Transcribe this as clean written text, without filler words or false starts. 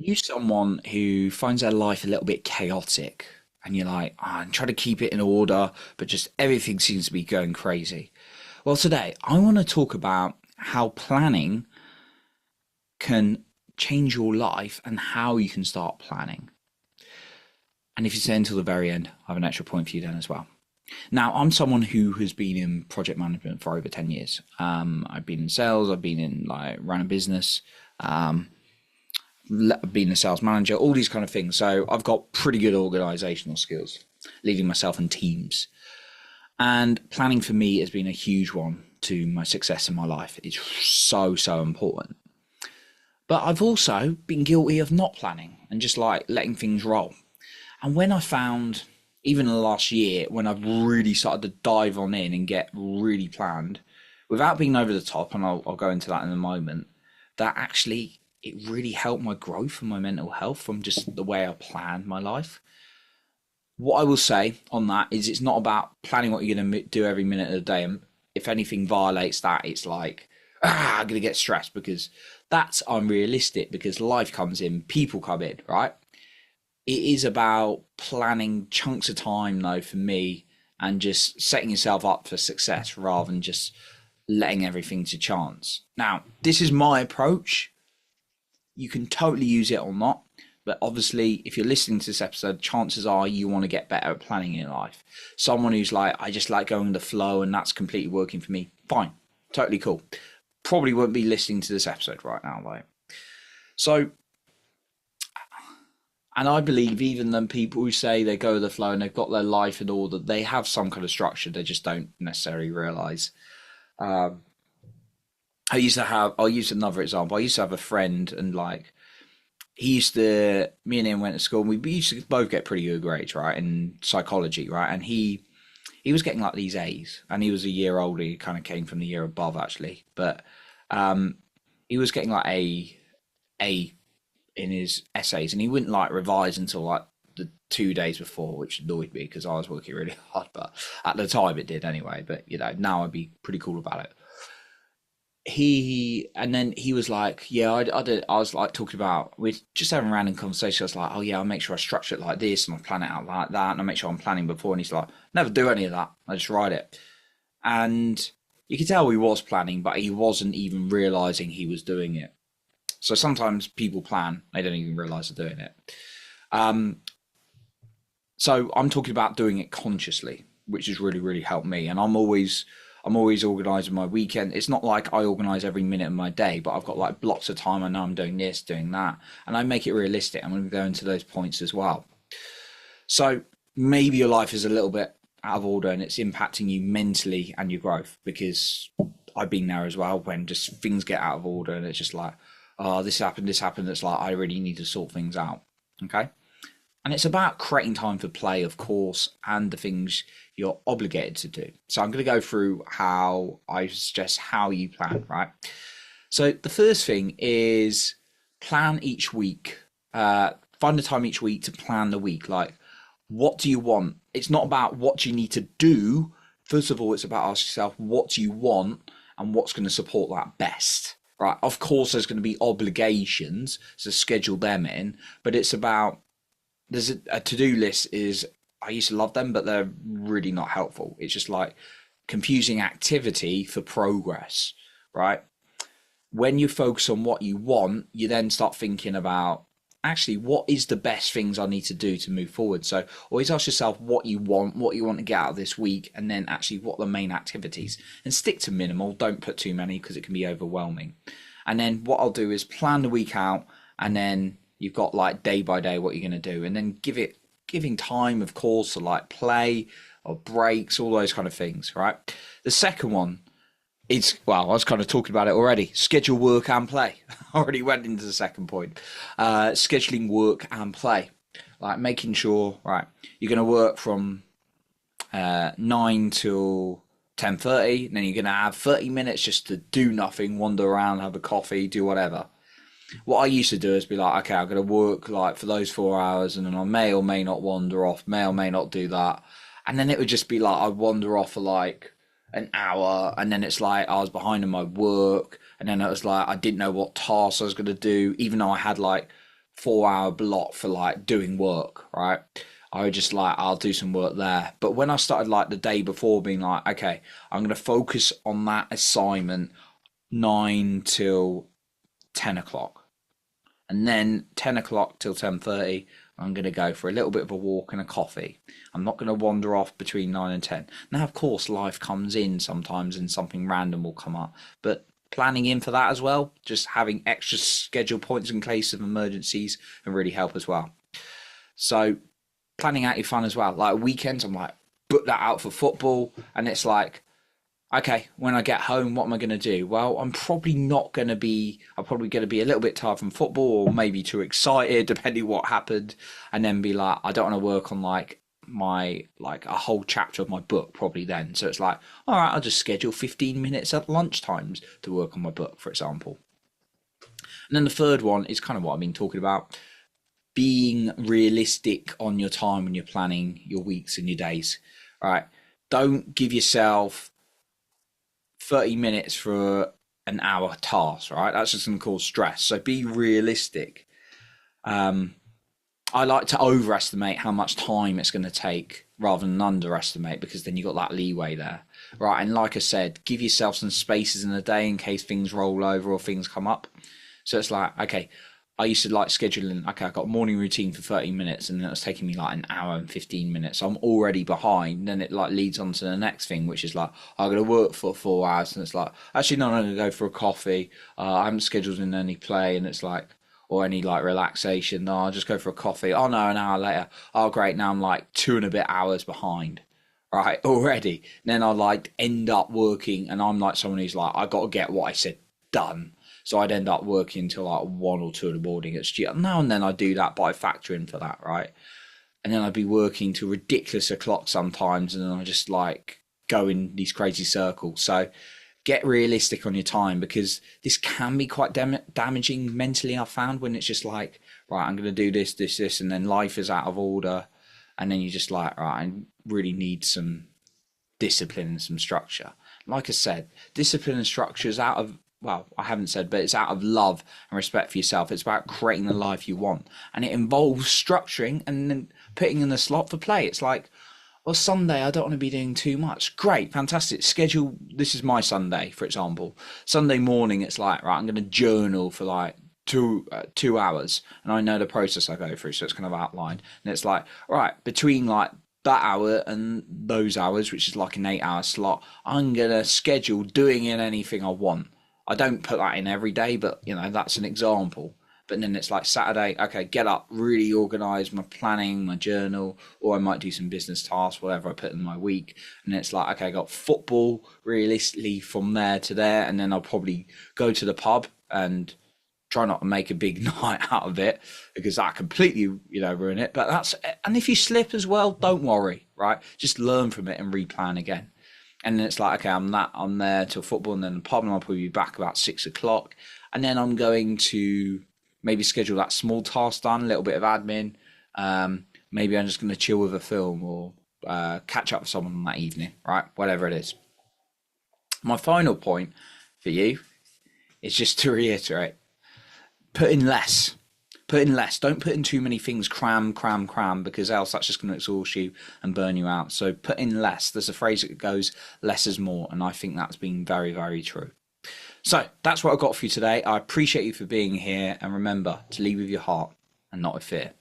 You someone who finds their life a little bit chaotic and you're like, I'm trying to keep it in order, but just everything seems to be going crazy. Well, today I want to talk about how planning can change your life and how you can start planning. And if you stay until the very end, I have an extra point for you then as well. Now, I'm someone who has been in project management for over 10 years. I've been in sales, I've been in like run a business, being a sales manager, all these kind of things. So I've got pretty good organizational skills, leading myself in teams. And planning for me has been a huge one to my success in my life. It's so important. But I've also been guilty of not planning and just like letting things roll. And when I found, even in the last year, when I've really started to dive on in and get really planned, without being over the top, and I'll go into that in a moment, that actually it really helped my growth and my mental health from just the way I planned my life. What I will say on that is it's not about planning what you're going to do every minute of the day. And if anything violates that, it's like, I'm going to get stressed because that's unrealistic because life comes in, people come in, right? It is about planning chunks of time, though, for me, and just setting yourself up for success rather than just letting everything to chance. Now, this is my approach. You can totally use it or not. But obviously, if you're listening to this episode, chances are you want to get better at planning in life. Someone who's like, I just like going with the flow and that's completely working for me. Fine. Totally cool. Probably won't be listening to this episode right now, though. So, and I believe even them people who say they go with the flow and they've got their life in order, they have some kind of structure. They just don't necessarily realize. Um, I'll use another example. I used to have a friend and like, me and him went to school and we used to both get pretty good grades, right? In psychology, right? And he was getting like these A's and he was a year older. He kind of came from the year above actually, but um, he was getting like A in his essays and he wouldn't like revise until like the 2 days before, which annoyed me because I was working really hard, but at the time it did anyway. But you know, now I'd be pretty cool about it. And then he was like, yeah, I was like talking about, we're just having a random conversation. I was like, oh yeah, I'll make sure I structure it like this and I'll plan it out like that and I'll make sure I'm planning before. And he's like, never do any of that, I just write it. And you could tell he was planning, but he wasn't even realizing he was doing it. So sometimes people plan, they don't even realize they're doing it. um so I'm talking about doing it consciously, which has really helped me. And I'm always organizing my weekend. It's not like I organize every minute of my day, but I've got like blocks of time. I know I'm doing this, doing that, and I make it realistic. I'm going to go into those points as well. So maybe your life is a little bit out of order and it's impacting you mentally and your growth because I've been there as well when just things get out of order and it's just like, oh, this happened. It's like, I really need to sort things out. Okay. And it's about creating time for play, of course, and the things you're obligated to do. So I'm going to go through how I suggest how you plan, right? So the first thing is plan each week. Find a time each week to plan the week. Like, what do you want? It's not about what you need to do. First of all, it's about asking yourself, what do you want and what's going to support that best? Right. Of course, there's going to be obligations, so schedule them in, but it's about there's a to-do list is I used to love them, but they're really not helpful. It's just like confusing activity for progress, right? When you focus on what you want, you then start thinking about actually what is the best things I need to do to move forward. So always ask yourself what you want to get out of this week, and then actually what are the main activities. And stick to minimal. Don't put too many because it can be overwhelming. And then what I'll do is plan the week out, and then you've got like day by day what you're going to do, and then giving time, of course, to like play or breaks, all those kind of things, right? The second one is, well, I was kind of talking about it already. Schedule work and play. I already went into the second point. Scheduling work and play, like making sure, right, you're going to work from 9 till 10:30, and then you're going to have 30 minutes just to do nothing, wander around, have a coffee, do whatever. What I used to do is be like, okay, I'm going to work like for those 4 hours, and then I may or may not wander off, may or may not do that. And then it would just be like I'd wander off for like an hour, and then it's like I was behind in my work, and then it was like I didn't know what tasks I was going to do, even though I had like 4 hour block for like doing work, right? I would just like, I'll do some work there. But when I started like the day before being like, okay, I'm going to focus on that assignment 9 till 10 o'clock. And then 10 o'clock till 10:30, I'm going to go for a little bit of a walk and a coffee. I'm not going to wander off between 9 and 10. Now, of course, life comes in sometimes and something random will come up, but planning in for that as well, just having extra schedule points in case of emergencies can really help as well. So, planning out your fun as well. Like weekends, I'm like, book that out for football. And it's like, okay, when I get home, what am I going to do? Well, I'm probably not going to be, I'm probably going to be a little bit tired from football or maybe too excited, depending what happened. And then be like, I don't want to work on like a whole chapter of my book probably then. So it's like, all right, I'll just schedule 15 minutes at lunchtimes to work on my book, for example. And then the third one is kind of what I've been talking about, being realistic on your time when you're planning your weeks and your days, right? Don't give yourself 30 minutes for an hour task, right? That's just going to cause stress. So be realistic. I like to overestimate how much time it's going to take rather than underestimate, because then you've got that leeway there, right? And like I said, give yourself some spaces in the day in case things roll over or things come up. So it's like, okay, I used to like scheduling, okay, I got a morning routine for 30 minutes and then it was taking me like an hour and 15 minutes. So I'm already behind. Then it like leads on to the next thing, which is like, I'm going to work for 4 hours. And it's like, actually, no, I'm going to go for a coffee. I haven't scheduled in any play. And it's like, or any like relaxation. No, I'll just go for a coffee. Oh no, an hour later. Oh great, now I'm like 2.5 hours behind. Right, already. Then I like end up working and I'm like someone who's like, I got to get what I said done. So I'd end up working until like 1 or 2 in the morning at studio. Now and then I do that, but I factor in for that, right? And then I'd be working to ridiculous o'clock sometimes, and then I just like go in these crazy circles. So get realistic on your time, because this can be quite damaging mentally, I've found, when it's just like, right, I'm going to do this, this, this, and then life is out of order. And then you're just like, right, I really need some discipline and some structure. Like I said, discipline and structure is out of, well, I haven't said, but it's out of love and respect for yourself. It's about creating the life you want. And it involves structuring and then putting in the slot for play. It's like, well, Sunday, I don't want to be doing too much. Great, fantastic. Schedule, this is my Sunday, for example. Sunday morning, it's like, right, I'm going to journal for like 2 hours. And I know the process I go through, so it's kind of outlined. And it's like, right, between like that hour and those hours, which is like an 8 hour slot, I'm going to schedule doing in anything I want. I don't put that in every day, but you know, that's an example. But then it's like Saturday, okay, get up, really organize my planning, my journal, or I might do some business tasks, whatever I put in my week. And it's like, okay, I got football realistically from there to there, and then I'll probably go to the pub and try not to make a big night out of it, because that completely, ruin it. But and if you slip as well, don't worry, right? Just learn from it and replan again. And then it's like, okay, I'm there till football, and then the pub, and I'll probably be back about 6 o'clock. And then I'm going to maybe schedule that small task done, a little bit of admin. Maybe I'm just going to chill with a film or catch up with someone that evening, right? Whatever it is. My final point for you is just to reiterate, put in less. Put in less. Don't put in too many things, cram, because else that's just going to exhaust you and burn you out. So put in less. There's a phrase that goes, less is more. And I think that's been very, very true. So that's what I've got for you today. I appreciate you for being here. And remember to lead with your heart and not with fear.